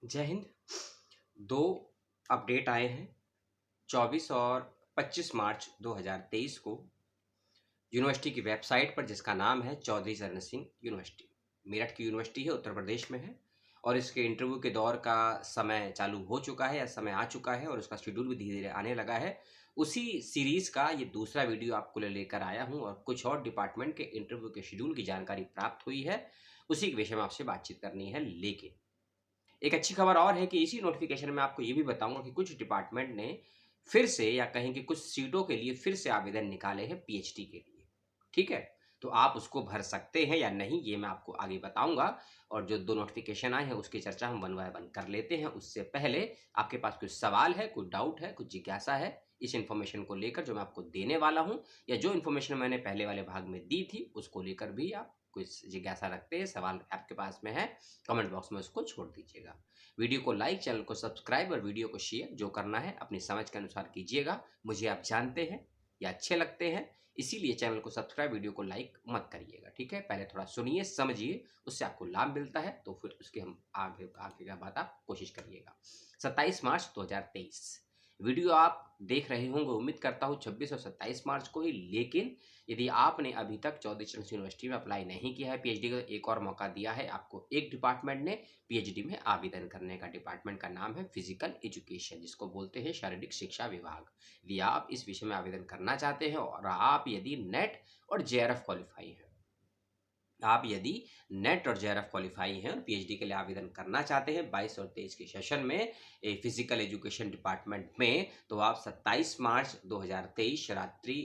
जय हिंद। 2 अपडेट आए हैं 24 और 25 मार्च 2023 को यूनिवर्सिटी की वेबसाइट पर, जिसका नाम है चौधरी चरण सिंह यूनिवर्सिटी। मेरठ की यूनिवर्सिटी है, उत्तर प्रदेश में है और इसके इंटरव्यू के दौर का समय चालू हो चुका है या समय आ चुका है और उसका शेड्यूल भी धीरे-धीरे आने लगा है। उसी सीरीज़ का ये दूसरा वीडियो आपको लेकर आया हूँ और कुछ और डिपार्टमेंट के इंटरव्यू के शेड्यूल की जानकारी प्राप्त हुई है, उसी के विषय में आपसे बातचीत करनी है। लेकिन एक अच्छी खबर और है कि इसी नोटिफिकेशन में आपको ये भी बताऊँगा कि कुछ डिपार्टमेंट ने फिर से या कहें कि कुछ सीटों के लिए फिर से आवेदन निकाले हैं पीएचडी के लिए। ठीक है? तो आप उसको भर सकते हैं या नहीं, ये मैं आपको आगे बताऊँगा और जो 2 नोटिफिकेशन आए हैं उसकी चर्चा हम वन बाय वन कर लेते हैं। उससे पहले आपके पास कुछ सवाल है, कुछ डाउट है, कुछ जिज्ञासा है इस इन्फॉर्मेशन को लेकर जो मैं आपको देने वाला हूँ, या जो इन्फॉर्मेशन मैंने पहले वाले भाग में दी थी उसको लेकर भी आप कुछ जिज्ञासा रखते हैं, सवाल आपके पास में है, कमेंट बॉक्स में उसको छोड़ दीजिएगा। वीडियो को लाइक, चैनल को सब्सक्राइब और वीडियो को शेयर जो करना है अपनी समझ के अनुसार कीजिएगा। मुझे आप जानते हैं या अच्छे लगते हैं, इसीलिए चैनल को सब्सक्राइब, वीडियो को लाइक मत करिएगा। ठीक है? पहले थोड़ा सुनिए, समझिए, उससे आपको लाभ मिलता है तो फिर उसके हम आगे आगे का बात आप कोशिश करिएगा। 27 मार्च 2023 वीडियो आप देख रहे होंगे, उम्मीद करता हूँ 26 और 27 मार्च को ही। लेकिन यदि आपने अभी तक चौधरी चरण सिंह यूनिवर्सिटी में अप्लाई नहीं किया है पीएचडी का, एक और मौका दिया है आपको एक डिपार्टमेंट ने पीएचडी में आवेदन करने का। डिपार्टमेंट का नाम है फिजिकल एजुकेशन, जिसको बोलते हैं शारीरिक शिक्षा विभाग। यदि आप इस विषय में आवेदन करना चाहते हैं और आप यदि नेट और जेआरएफ क्वालिफाई हैं, आप यदि नेट और जेआरएफ क्वालिफाई हैं और पीएचडी के लिए आवेदन करना चाहते हैं 22 और 23 के सेशन में फिजिकल एजुकेशन डिपार्टमेंट में, तो आप 27 मार्च 2023 रात्रि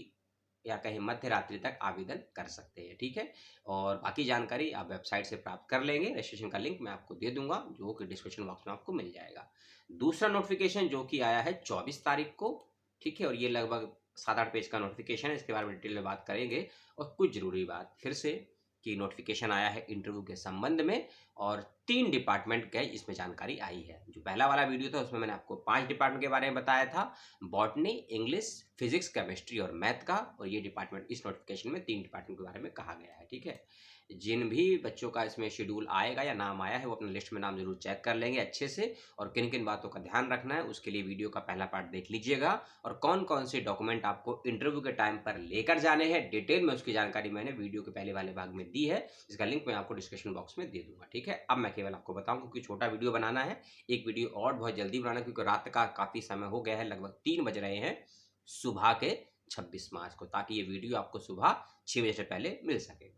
या कहीं मध्य रात्रि तक आवेदन कर सकते हैं। ठीक है? और बाकी जानकारी आप वेबसाइट से प्राप्त कर लेंगे। रजिस्ट्रेशन का लिंक मैं आपको दे दूंगा जो कि डिस्क्रिप्शन बॉक्स में आपको मिल जाएगा। दूसरा नोटिफिकेशन जो कि आया है 24 तारीख को, ठीक है, और ये लगभग 7-8 पेज का नोटिफिकेशन है, इसके बारे में डिटेल में बात करेंगे। और कुछ जरूरी बात फिर से कि नोटिफिकेशन आया है इंटरव्यू के संबंध में और 3 डिपार्टमेंट का इसमें जानकारी आई है। जो पहला वाला वीडियो था उसमें मैंने आपको 5 डिपार्टमेंट के बारे में बताया था, बॉटनी, इंग्लिश, फिजिक्स, केमिस्ट्री और मैथ का। और ये डिपार्टमेंट इस नोटिफिकेशन में 3 डिपार्टमेंट के बारे में कहा गया है। ठीक है? जिन भी बच्चों का इसमें शेड्यूल आएगा या नाम आया है वो अपने लिस्ट में नाम जरूर चेक कर लेंगे अच्छे से, और किन किन बातों का ध्यान रखना है उसके लिए वीडियो का पहला पार्ट देख लीजिएगा। और कौन कौन से डॉक्यूमेंट आपको इंटरव्यू के टाइम पर लेकर जाने हैं डिटेल में, उसकी जानकारी मैंने वीडियो के पहले वाले भाग में दी है, जिसका लिंक मैं आपको डिस्क्रिप्शन बॉक्स में दे दूंगा। ठीक है? अब मैं केवल आपको बताऊं क्योंकि छोटा वीडियो बनाना है, एक वीडियो और बहुत जल्दी बनाना है क्योंकि रात का काफी समय हो गया है, लगभग 3 बज रहे हैं सुबह के 26 मार्च को, ताकि ये वीडियो आपको सुबह 6 बजे से पहले मिल सके।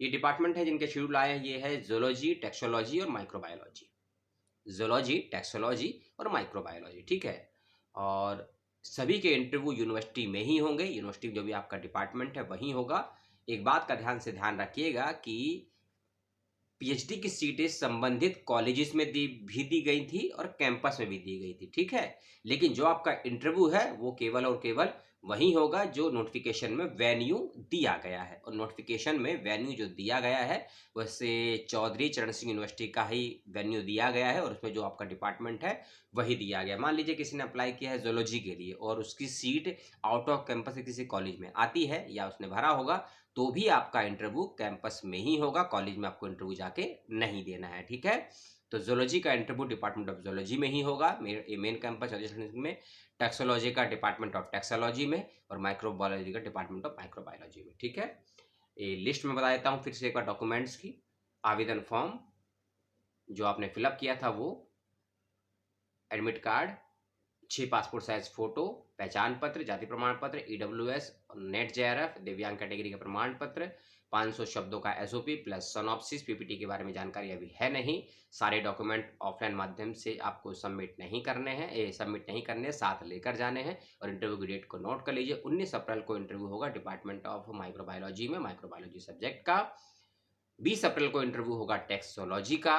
ये डिपार्टमेंट है जिनके शेड्यूल आए हैं, ये है जूलॉजी, टैक्सोलॉजी और माइक्रोबायोलॉजी। जूलॉजी, टैक्सोलॉजी और माइक्रोबायोलॉजी। ठीक है? और सभी के इंटरव्यू यूनिवर्सिटी में ही होंगे, यूनिवर्सिटी जो भी आपका डिपार्टमेंट है वहीं होगा। एक बात का ध्यान रखिएगा कि पीएचडी की सीटें संबंधित कॉलेजेस में भी दी गई थी और कैंपस में भी दी गई थी। ठीक है? लेकिन जो आपका इंटरव्यू है वो केवल और केवल वही होगा जो नोटिफिकेशन में वेन्यू दिया गया है, और नोटिफिकेशन में वेन्यू जो दिया गया है वैसे चौधरी चरण सिंह यूनिवर्सिटी का ही वेन्यू दिया गया है और उसमें जो आपका डिपार्टमेंट है वही दिया गया। मान लीजिए किसी ने अप्लाई किया है जूलॉजी के लिए और उसकी सीट आउट ऑफ कैंपस किसी कॉलेज में आती है या उसने भरा होगा, तो भी आपका इंटरव्यू कैंपस में ही होगा, कॉलेज में आपको इंटरव्यू जाके नहीं देना है। ठीक है? तो जूलॉजी का इंटरव्यू डिपार्टमेंट ऑफ जूलॉजी में ही होगा, मेन कैंपस में, टैक्सोलॉजी का डिपार्टमेंट ऑफ टैक्सोलॉजी में और माइक्रोबायोलॉजी का डिपार्टमेंट ऑफ माइक्रोबायोलॉजी में। ठीक है? ये लिस्ट में बता देता हूँ फिर से एक बार डॉक्यूमेंट्स की। आवेदन फॉर्म जो आपने फिलअप किया था वो, admit card, 6 passport size photo, पहचान पत्र, जाति प्रमाण पत्र, ईडब्ल्यूएस, नेट जेआरएफ, दिव्यांग कैटेगरी का प्रमाण पत्र, 500 शब्दों का एसओपी प्लस सनॉप्सिस। पीपीटी के बारे में जानकारी अभी है नहीं। सारे डॉक्यूमेंट ऑफलाइन माध्यम से आपको सबमिट नहीं करने हैं, साथ लेकर जाने हैं। और इंटरव्यू की डेट को नोट कर लीजिए, 19 अप्रैल को इंटरव्यू होगा डिपार्टमेंट ऑफ माइक्रोबायोलॉजी में, माइक्रोबायोलॉजी सब्जेक्ट का। 20 अप्रैल को इंटरव्यू होगा टैक्सोलॉजी का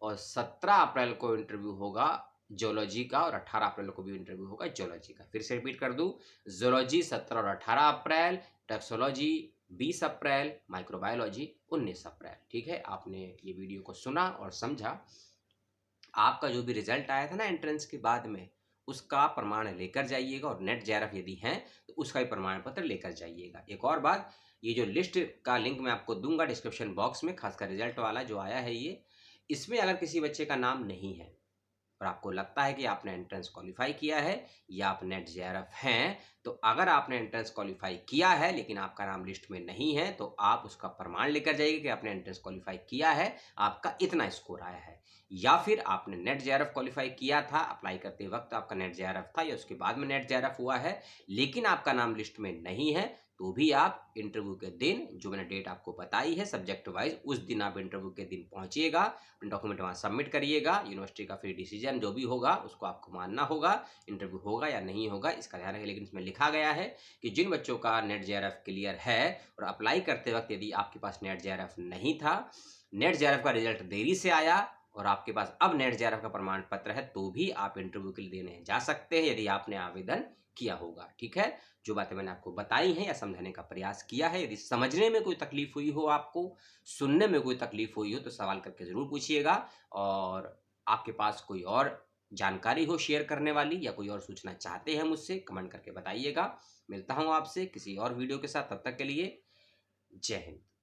और 17 अप्रैल को इंटरव्यू होगा जूलॉजी का और 18 अप्रैल को भी इंटरव्यू होगा जूलॉजी का। फिर से रिपीट कर दूं, जूलॉजी 17 और 18 अप्रैल, टैक्सोलॉजी 20 अप्रैल, माइक्रोबायोलॉजी 19 अप्रैल। ठीक है? आपने ये वीडियो को सुना और समझा। आपका जो भी रिजल्ट आया था ना एंट्रेंस के बाद में, उसका प्रमाण लेकर जाइएगा, और नेट जेआरएफ यदि हैं तो उसका भी प्रमाण पत्र लेकर जाइएगा। एक और बात, ये जो लिस्ट का लिंक मैं आपको दूंगा डिस्क्रिप्शन बॉक्स में, खासकर रिजल्ट वाला जो आया है ये, इसमें अगर किसी बच्चे का नाम नहीं है और आपको लगता है कि आपने एंट्रेंस क्वालिफाई किया है या आप नेट जेआरएफ हैं, तो अगर आपने एंट्रेंस क्वालिफाई किया है लेकिन आपका नाम लिस्ट में नहीं है, तो आप उसका प्रमाण लेकर जाइए कि आपने एंट्रेंस क्वालिफाई किया है, आपका इतना स्कोर आया है। या फिर आपने नेट जेआरएफ क्वालिफाई किया था, अप्लाई करते वक्त आपका नेट जेआरएफ था या उसके बाद में नेट जेआरएफ हुआ है, लेकिन आपका नाम लिस्ट में नहीं है, तो भी आप इंटरव्यू के दिन, जो मैंने डेट आपको बताई है सब्जेक्ट वाइज, उस दिन आप इंटरव्यू के दिन पहुंचिएगा, अपने डॉक्यूमेंट वहां सबमिट करिएगा। यूनिवर्सिटी का फिर डिसीजन जो भी होगा उसको आपको मानना होगा, इंटरव्यू होगा या नहीं होगा इसका ध्यान रखें। लेकिन इसमें लिखा गया है कि जिन बच्चों का नेट जेआरएफ क्लियर है और अप्लाई करते वक्त यदि आपके पास नेट जेआरएफ नहीं था, नेट जेआरएफ का रिजल्ट देरी से आया और आपके पास अब नेट जेआरएफ का प्रमाण पत्र है, तो भी आप इंटरव्यू के लिए देने जा सकते हैं यदि आपने आवेदन किया होगा। ठीक है, जो बातें मैंने आपको बताई हैं या समझाने का प्रयास किया है, यदि समझने में कोई तकलीफ हुई हो, आपको सुनने में कोई तकलीफ हुई हो, तो सवाल करके जरूर पूछिएगा। और आपके पास कोई और जानकारी हो शेयर करने वाली या कोई और सूचना चाहते हैं मुझसे, कमेंट करके बताइएगा। मिलता हूं आपसे किसी और वीडियो के साथ, तब तक के लिए जय हिंद।